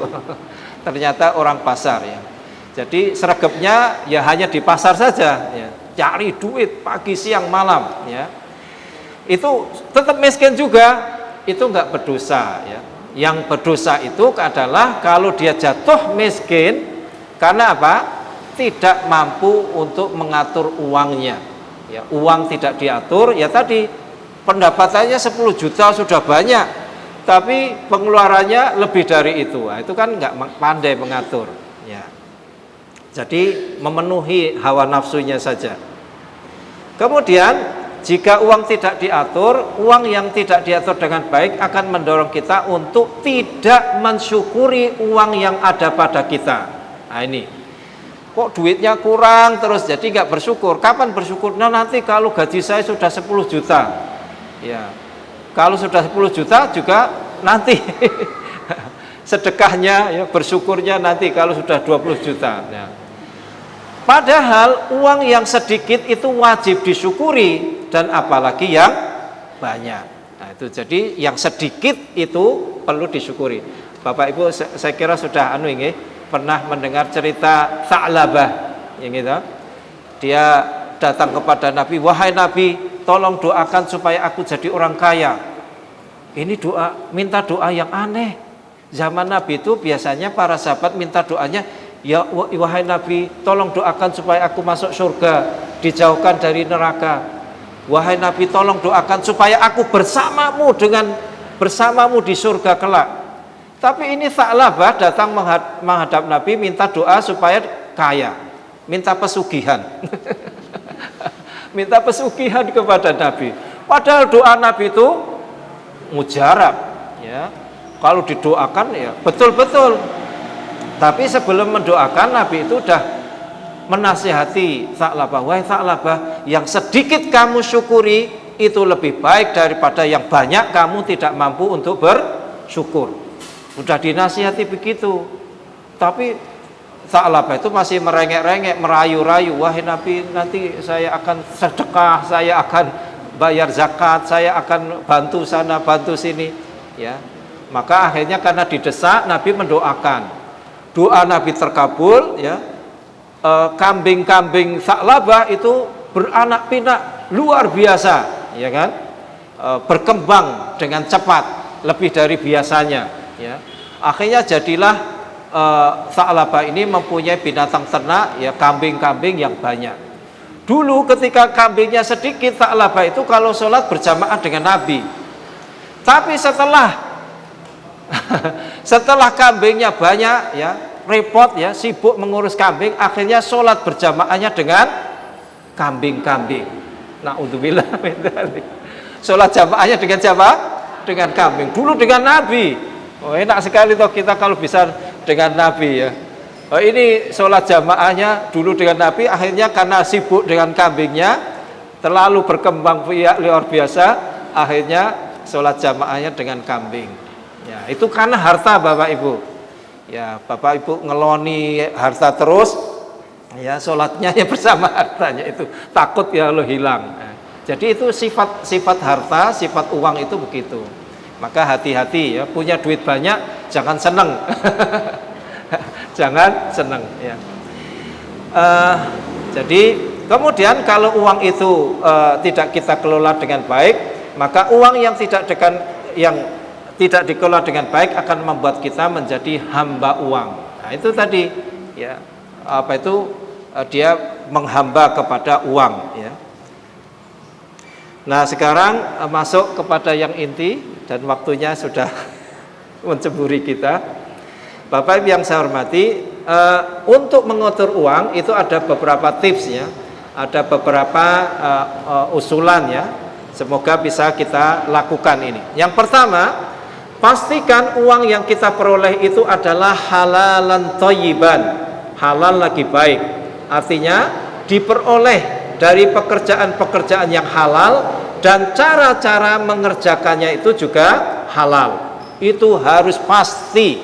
Ternyata orang pasar, ya. Jadi sregepnya ya hanya di pasar saja, ya. Cari duit pagi siang malam, ya. Itu tetap miskin juga, itu enggak berdosa, ya. Yang berdosa itu adalah kalau dia jatuh miskin karena apa? Tidak mampu untuk mengatur uangnya, ya. Uang tidak diatur, ya tadi pendapatannya 10 juta sudah banyak, tapi pengeluarannya lebih dari itu. Nah, itu kan enggak pandai mengatur, ya. Jadi memenuhi hawa nafsunya saja. Kemudian jika uang tidak diatur, uang yang tidak diatur dengan baik akan mendorong kita untuk tidak mensyukuri uang yang ada pada kita. Nah ini, kok duitnya kurang terus, jadi nggak bersyukur. Kapan bersyukur? Nah nanti kalau gaji saya sudah 10 juta, ya kalau sudah 10 juta juga nanti sedekahnya, ya bersyukurnya nanti kalau sudah 20 juta. Ya. Padahal uang yang sedikit itu wajib disyukuri, dan apalagi yang banyak. Nah itu jadi yang sedikit itu perlu disyukuri. Bapak Ibu saya kira sudah ini pernah mendengar cerita Tha'labah yang gitu. Dia datang kepada Nabi, wahai Nabi, tolong doakan supaya aku jadi orang kaya. Ini minta doa yang aneh. Zaman Nabi itu biasanya para sahabat minta doanya, ya wahai Nabi, tolong doakan supaya aku masuk surga, dijauhkan dari neraka. Wahai Nabi, tolong doakan supaya aku bersamamu di surga kelak. Tapi ini Tha'labah datang menghadap Nabi minta doa supaya kaya, minta pesugihan. Minta pesugihan kepada Nabi. Padahal doa Nabi itu mujarab, ya. Kalau didoakan ya betul-betul. Tapi sebelum mendoakan Nabi itu udah menasihati Tha'labah, wahai Tha'labah, yang sedikit kamu syukuri itu lebih baik daripada yang banyak kamu tidak mampu untuk bersyukur. Udah dinasihati begitu. Tapi Tha'labah itu masih merengek-rengek, merayu-rayu, wahai Nabi, nanti saya akan sedekah, saya akan bayar zakat, saya akan bantu sana, bantu sini, ya. Maka akhirnya karena didesak, Nabi mendoakan. Doa Nabi terkabul, ya. Kambing-kambing Tha'labah itu beranak pinak luar biasa, ya kan? Berkembang dengan cepat, lebih dari biasanya, ya. Akhirnya jadilah Tha'labah ini mempunyai binatang ternak, ya, kambing-kambing yang banyak. Dulu ketika kambingnya sedikit, Tha'labah itu kalau sholat berjamaah dengan Nabi. Tapi setelah kambingnya banyak, ya, repot, ya, sibuk mengurus kambing, akhirnya sholat berjamaahnya dengan kambing-kambing. Na'udzubillah min dzalik. Sholat jamaahnya dengan siapa? Dengan kambing. Dulu dengan Nabi. Oh, enak sekali toh kita kalau bisa dengan Nabi, ya. Oh, ini sholat jamaahnya dulu dengan Nabi, akhirnya karena sibuk dengan kambingnya, terlalu berkembang luar biasa, akhirnya sholat jamaahnya dengan kambing. Ya, itu karena harta Bapak Ibu. Ya, Bapak Ibu ngeloni harta terus, ya sholatnya ya bersama hartanya, itu takut ya lo hilang. Nah, jadi itu sifat harta, sifat uang itu begitu. Maka hati-hati, ya, punya duit banyak jangan seneng. Jangan seneng, ya. Jadi kemudian kalau uang itu tidak kita kelola dengan baik, maka uang yang tidak dikelola dengan baik akan membuat kita menjadi hamba uang. Nah, itu tadi, ya, dia menghamba kepada uang, ya. Nah, sekarang masuk kepada yang inti, dan waktunya sudah mencemburi kita. Bapak Ibu yang saya hormati, untuk mengatur uang itu ada beberapa tipsnya, ada beberapa usulan, ya. Semoga bisa kita lakukan ini. Yang pertama, pastikan uang yang kita peroleh itu adalah halalan thayyiban, halal lagi baik. Artinya diperoleh dari pekerjaan-pekerjaan yang halal, dan cara-cara mengerjakannya itu juga halal. Itu harus pasti,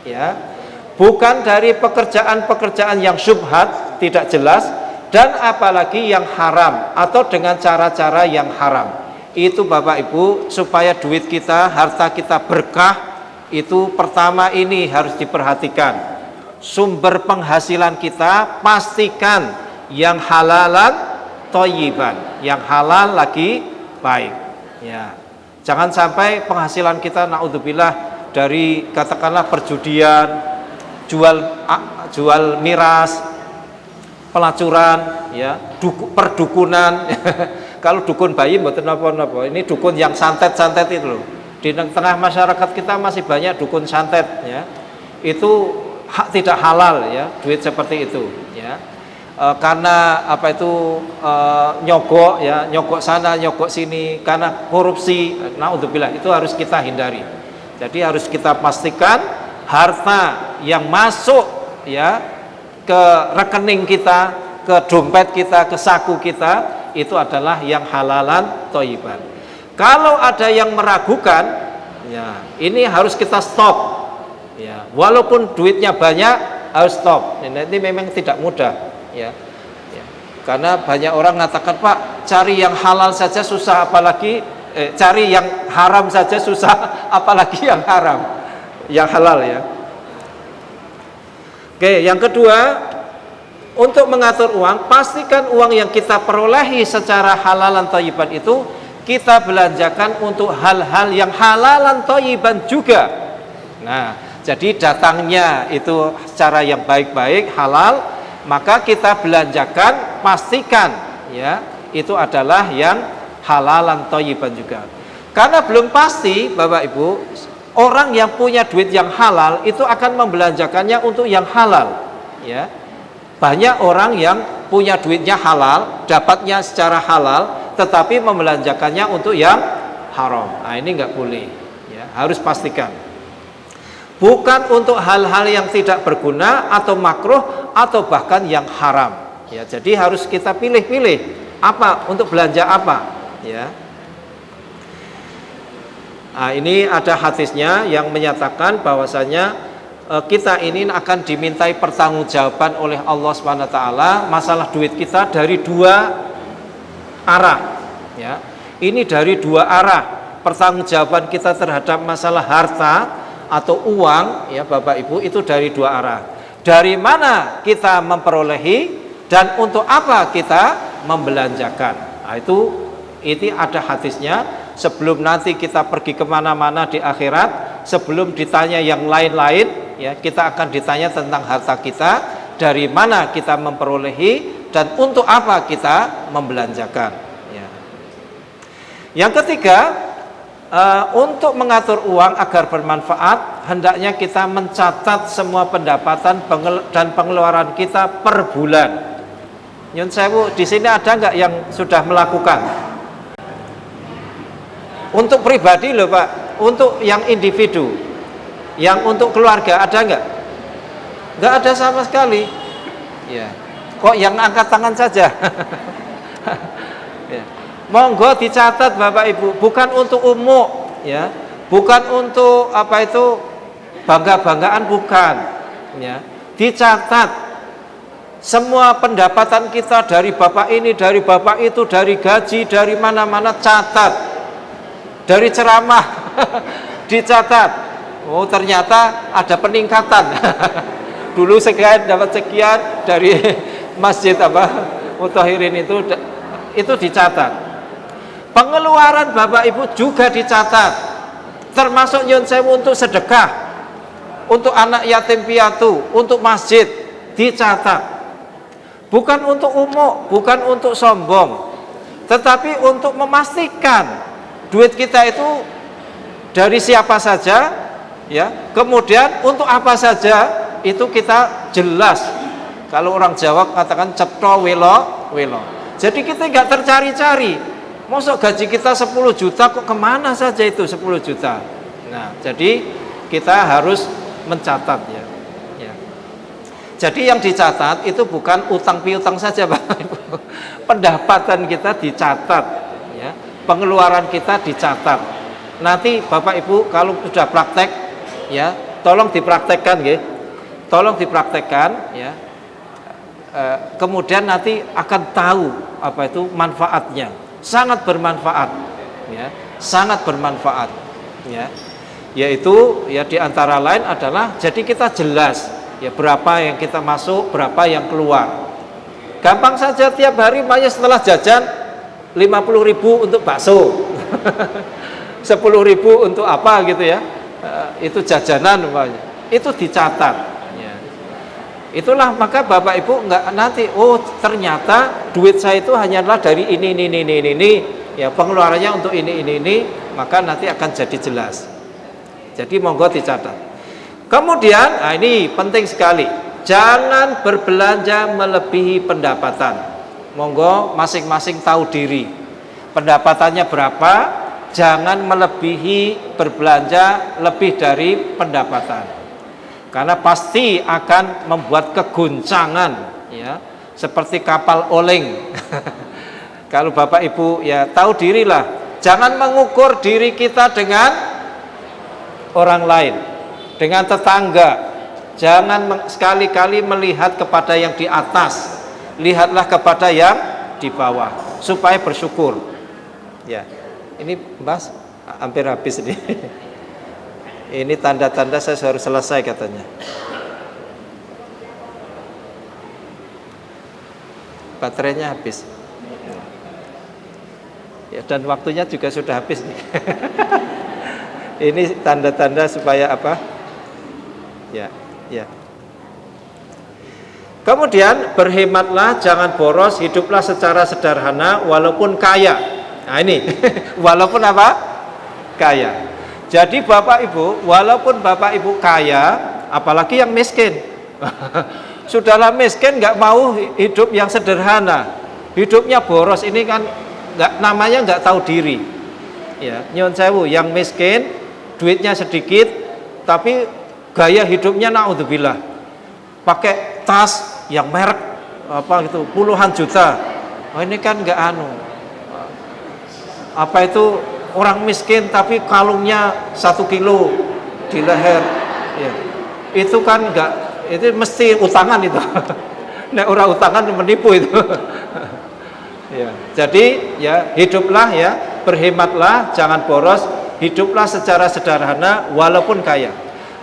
ya. Bukan dari pekerjaan-pekerjaan yang syubhat, tidak jelas, dan apalagi yang haram atau dengan cara-cara yang haram. Itu Bapak Ibu, supaya duit kita, harta kita berkah, itu pertama ini harus diperhatikan. Sumber penghasilan kita pastikan yang halalan thayyiban, yang halal lagi baik, ya. Jangan sampai penghasilan kita naudzubillah dari katakanlah perjudian, jual miras, pelacuran, ya, perdukunan. Kalau dukun bayi mboten napa-napa, ini dukun yang santet-santet itu loh. Di tengah masyarakat kita masih banyak dukun santet, ya. Itu tidak halal, ya, duit seperti itu, ya. karena apa itu nyogok ya, nyogok sana nyogok sini, karena korupsi, naudzubillah, itu harus kita hindari. Jadi harus kita pastikan harta yang masuk ya ke rekening kita, ke dompet kita, ke saku kita, itu adalah yang halalan thayyiban. Kalau ada yang meragukan, ya ini harus kita stop. Ya, walaupun duitnya banyak harus stop. Ini memang tidak mudah. Ya, karena banyak orang mengatakan, Pak, cari yang halal saja susah, apalagi cari yang haram saja susah, apalagi yang haram, yang halal ya. Oke, yang kedua, untuk mengatur uang, pastikan uang yang kita perolehi secara halalan thayyiban itu kita belanjakan untuk hal-hal yang halalan thayyiban juga. Nah, jadi datangnya itu secara yang baik-baik, halal, maka kita belanjakan, pastikan ya itu adalah yang halalan thayyiban juga. Karena belum pasti Bapak Ibu, orang yang punya duit yang halal itu akan membelanjakannya untuk yang halal ya. Banyak orang yang punya duitnya halal, dapatnya secara halal, tetapi membelanjakannya untuk yang haram. Nah, ini nggak boleh ya, harus pastikan. Bukan untuk hal-hal yang tidak berguna atau makruh atau bahkan yang haram. Ya, jadi harus kita pilih-pilih apa untuk belanja apa. Ya. Nah, ini ada hadisnya yang menyatakan bahwasanya kita ini akan dimintai pertanggungjawaban oleh Allah SWT masalah duit kita dari dua arah. Ya, ini dari dua arah pertanggungjawaban kita terhadap masalah harta atau uang ya Bapak Ibu, itu dari dua arah. Dari mana kita memperolehi dan untuk apa kita membelanjakan. Nah, itu ada hadisnya. Sebelum nanti kita pergi kemana-mana di akhirat, sebelum ditanya yang lain-lain ya, kita akan ditanya tentang harta kita, dari mana kita memperolehi dan untuk apa kita membelanjakan ya. Yang ketiga, untuk mengatur uang agar bermanfaat, hendaknya kita mencatat semua pendapatan dan pengeluaran kita per bulan. Nyun sewu, di sini ada nggak yang sudah melakukan? Untuk pribadi loh Pak, untuk yang individu, yang untuk keluarga ada nggak? Nggak ada sama sekali. Ya, kok yang angkat tangan saja? Ya. Monggo dicatat Bapak Ibu, bukan untuk umum ya, bukan untuk apa itu bangga-banggaan, bukan ya. Dicatat semua pendapatan kita dari bapak ini, dari bapak itu, dari gaji, dari mana-mana, catat. Dari ceramah dicatat. Oh, ternyata ada peningkatan. Dulu sekian dapat sekian, dari masjid apa Mutahirin itu dicatat. Pengeluaran Bapak Ibu juga dicatat, termasuk nyun sewu untuk sedekah, untuk anak yatim piatu, untuk masjid, dicatat. Bukan untuk umum, bukan untuk sombong, tetapi untuk memastikan duit kita itu dari siapa saja ya, kemudian untuk apa saja itu kita jelas. Kalau orang Jawa katakan cetha welo welo. Jadi kita nggak tercari-cari. Mosok gaji kita 10 juta kok kemana saja itu 10 juta. Nah, jadi kita harus mencatat ya. Ya. Jadi yang dicatat itu bukan utang piutang saja Bapak Ibu. Pendapatan kita dicatat ya. Pengeluaran kita dicatat. Nanti Bapak Ibu kalau sudah praktek ya, tolong dipraktekkan ya. Tolong dipraktekkan ya. Kemudian nanti akan tahu apa itu manfaatnya. Sangat bermanfaat ya, sangat bermanfaat ya. Yaitu ya diantara lain adalah jadi kita jelas ya berapa yang kita masuk, berapa yang keluar. Gampang saja, tiap hari makanya setelah jajan 50.000 untuk bakso, 10.000 untuk apa gitu ya, itu jajanan umpamanya, itu dicatat. Ya. Itulah maka Bapak Ibu nggak nanti, oh ternyata duit saya itu hanyalah dari ini, ya pengeluarannya untuk ini, maka nanti akan jadi jelas. Jadi monggo dicatat. Kemudian, nah ini penting sekali. jangan berbelanja melebihi pendapatan. Monggo masing-masing tahu diri. Pendapatannya berapa? Jangan melebihi berbelanja lebih dari pendapatan. Karena pasti akan membuat keguncangan, ya, seperti kapal oleng. Kalau Bapak Ibu ya tahu dirilah, jangan mengukur diri kita dengan orang lain, dengan tetangga. Jangan sekali-kali melihat kepada yang di atas, lihatlah kepada yang di bawah, supaya bersyukur. Ya, ini Mas hampir habis nih. Ini tanda-tanda saya harus selesai katanya. Baterainya habis. Ya, dan waktunya juga sudah habis nih. Ini tanda-tanda supaya apa? Ya, ya. Kemudian berhematlah, jangan boros, hiduplah secara sederhana walaupun kaya. Nah ini, walaupun apa? Kaya. Jadi Bapak Ibu, walaupun Bapak Ibu kaya, apalagi yang miskin. Sudahlah miskin, nggak mau hidup yang sederhana, hidupnya boros. Ini kan namanya nggak tahu diri. Ya, nyun sewu, yang miskin, duitnya sedikit, tapi gaya hidupnya naudzubillah, pakai tas yang merek apa gitu puluhan juta. Oh, ini kan nggak apa itu, orang miskin tapi kalungnya 1 kilo di leher, ya. Itu kan enggak, itu mesti utangan itu. Nek orang utangan menipu itu. Ya, jadi ya hiduplah ya, berhematlah, jangan boros, hiduplah secara sederhana walaupun kaya.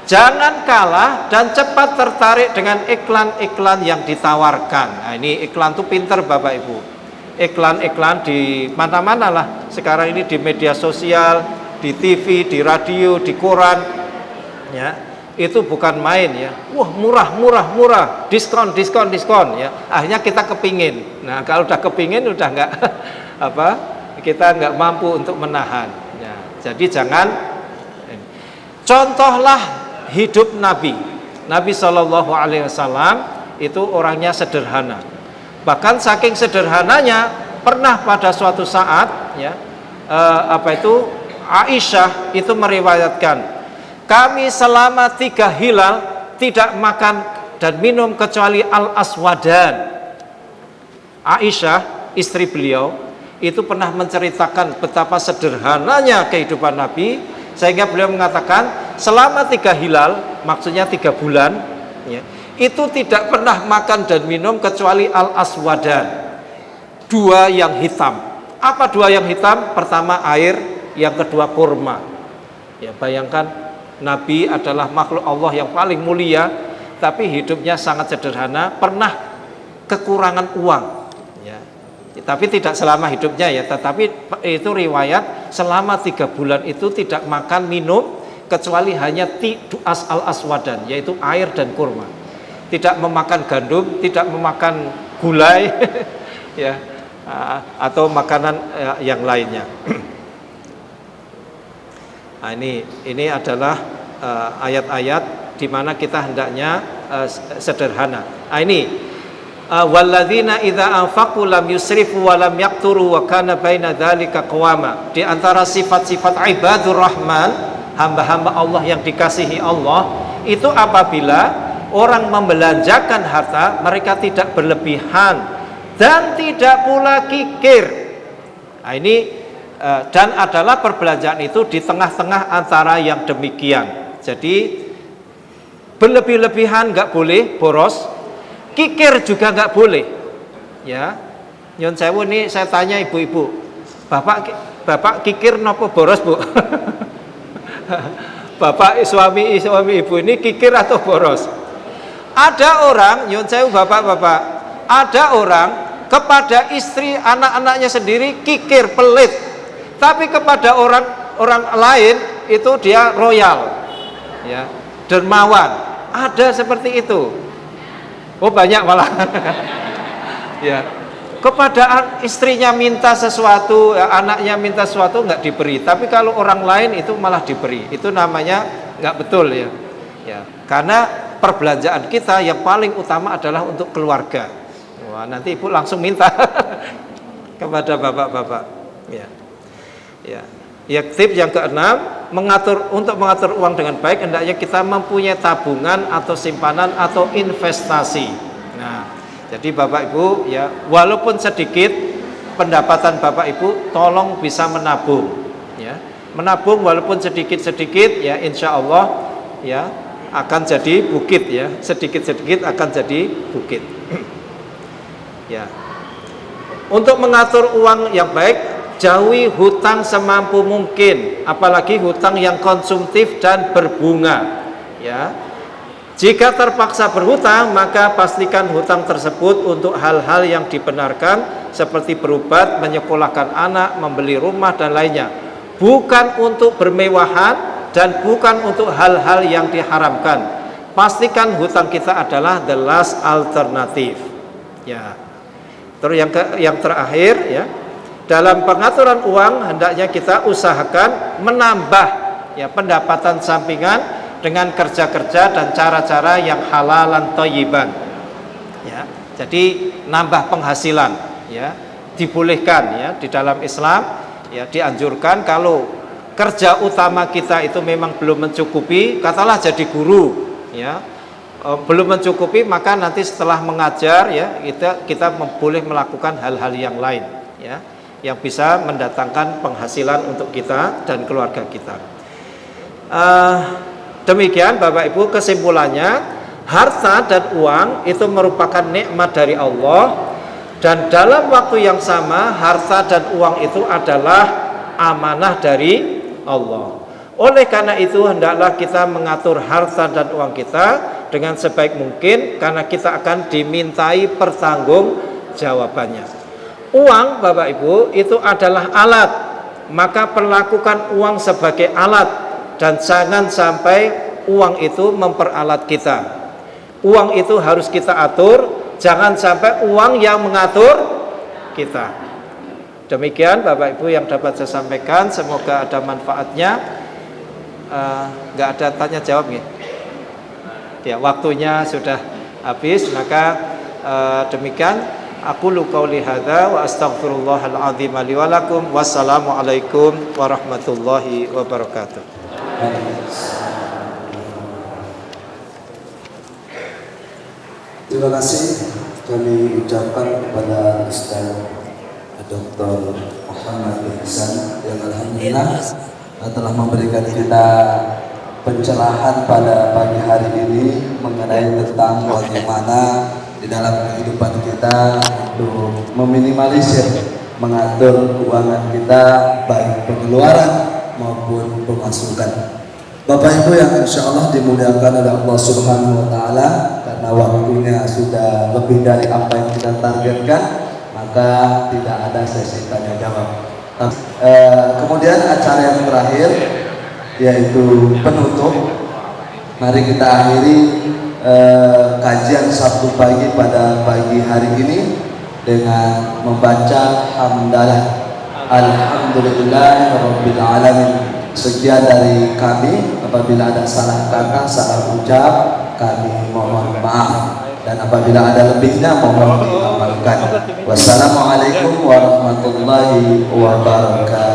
Jangan kalah dan cepat tertarik dengan iklan-iklan yang ditawarkan. Nah, ini iklan tuh pinter Bapak Ibu. Iklan-iklan di mana-mana lah sekarang ini, di media sosial, di TV, di radio, di koran, ya itu bukan main ya. Wah murah, diskon ya. Akhirnya kita kepingin. Nah kalau udah kepingin udah nggak apa, kita nggak mampu untuk menahan. Ya, jadi jangan. Contohlah hidup Nabi Shallallahu Alaihi Wasallam itu orangnya sederhana. Bahkan saking sederhananya, pernah pada suatu saat ya Aisyah itu meriwayatkan, kami selama 3 hilal tidak makan dan minum kecuali al-aswadan. Aisyah istri beliau itu pernah menceritakan betapa sederhananya kehidupan Nabi, sehingga beliau mengatakan selama 3 hilal, maksudnya 3 bulan ya, itu tidak pernah makan dan minum kecuali al-aswadan, 2 yang hitam. Apa 2 yang hitam? Pertama air, yang kedua kurma. Ya, bayangkan Nabi adalah makhluk Allah yang paling mulia, tapi hidupnya sangat sederhana, pernah kekurangan uang. Ya, tapi tidak selama hidupnya ya, tetapi itu riwayat selama 3 bulan itu tidak makan minum kecuali hanya al-aswadan, yaitu air dan kurma. Tidak memakan gandum, tidak memakan gulai, ya, atau makanan yang lainnya. Nah, ini adalah ayat-ayat di mana kita hendaknya sederhana. Nah, ini walladzina idza anfaqu lam yusrifu wa lam yaqturu wa kana baina dzalika qawama. Di antara sifat-sifat ibadur rahman, hamba-hamba Allah yang dikasihi Allah, itu apabila orang membelanjakan harta, mereka tidak berlebihan dan tidak pula kikir. Nah, ini dan adalah perbelanjaan itu di tengah-tengah antara yang demikian. Jadi berlebih-lebihan nggak boleh, boros, kikir juga nggak boleh. Ya, nyun sewu, ini saya tanya ibu-ibu, bapak kikir nopo boros bu? Bapak suami ibu ini kikir atau boros? Ada orang, nyun sewu bapak-bapak, ada orang kepada istri anak-anaknya sendiri kikir, pelit, tapi kepada orang lain itu dia royal, ya, dermawan. Ada seperti itu. Oh banyak malah. Ya, kepada istrinya minta sesuatu, ya, anaknya minta sesuatu nggak diberi, tapi kalau orang lain itu malah diberi. Itu namanya nggak betul ya. Ya, karena perbelanjaan kita yang paling utama adalah untuk keluarga. Wah, nanti ibu langsung minta kepada bapak-bapak. Ya, ya. Ya, tips yang keenam, untuk mengatur uang dengan baik hendaknya kita mempunyai tabungan atau simpanan atau investasi. Nah, jadi bapak ibu ya, walaupun sedikit pendapatan bapak ibu, tolong bisa menabung. Ya, menabung walaupun sedikit-sedikit ya, insya Allah ya akan jadi bukit ya, sedikit-sedikit akan jadi bukit. Ya, untuk mengatur uang yang baik, jauhi hutang semampu mungkin, apalagi hutang yang konsumtif dan berbunga. Ya, jika terpaksa berhutang, maka pastikan hutang tersebut untuk hal-hal yang dibenarkan, seperti berobat, menyekolahkan anak, membeli rumah dan lainnya, bukan untuk bermewahan dan bukan untuk hal-hal yang diharamkan. Pastikan hutang kita adalah the last alternative. Ya, terus yang terakhir ya, dalam pengaturan uang hendaknya kita usahakan menambah ya pendapatan sampingan dengan kerja-kerja dan cara-cara yang halalan thayyiban. Ya, jadi nambah penghasilan ya, dibolehkan ya di dalam Islam ya, dianjurkan kalau kerja utama kita itu memang belum mencukupi, katalah jadi guru ya, belum mencukupi, maka nanti setelah mengajar ya kita boleh melakukan hal-hal yang lain ya, yang bisa mendatangkan penghasilan untuk kita dan keluarga kita. Demikian Bapak Ibu, kesimpulannya, harta dan uang itu merupakan nikmat dari Allah, dan dalam waktu yang sama harta dan uang itu adalah amanah dari Allah. Oleh karena itu hendaklah kita mengatur harta dan uang kita dengan sebaik mungkin, karena kita akan dimintai pertanggungjawabannya. Uang Bapak Ibu itu adalah alat, maka perlakukan uang sebagai alat dan jangan sampai uang itu memperalat kita. Uang itu harus kita atur, jangan sampai uang yang mengatur kita. Demikian Bapak Ibu yang dapat saya sampaikan, semoga ada manfaatnya. Nggak ada tanya jawab ya? Ya, waktunya sudah habis, maka demikian. Aku qauli hadza wa astaghfirullahal azim li wa lakum. Wassalamualaikum warahmatullahi wabarakatuh. Terima kasih kami ucapkan kepada Ustaz Dr. Muhammad Ihsan yang alhamdulillah telah memberikan kita pencerahan pada pagi hari ini mengenai tentang bagaimana di dalam kehidupan kita untuk meminimalisir, mengatur keuangan kita, baik pengeluaran maupun pemasukan. Bapak Ibu yang insya Allah dimuliakan oleh Allah Subhanahu Wa Taala, karena waktunya sudah lebih dari apa yang kita targetkan, maka tidak ada sesi tanya jawab. Kemudian acara yang terakhir yaitu penutup. Mari kita akhiri kajian Sabtu pagi pada pagi hari ini dengan membaca hamdalah alhamdulillahirabbil alamin. Sekian dari kami, apabila ada salah kata, salah ucap, kami mohon maaf, dan apabila ada lebihnya mohon diamalkan. Wassalamualaikum warahmatullahi wabarakatuh.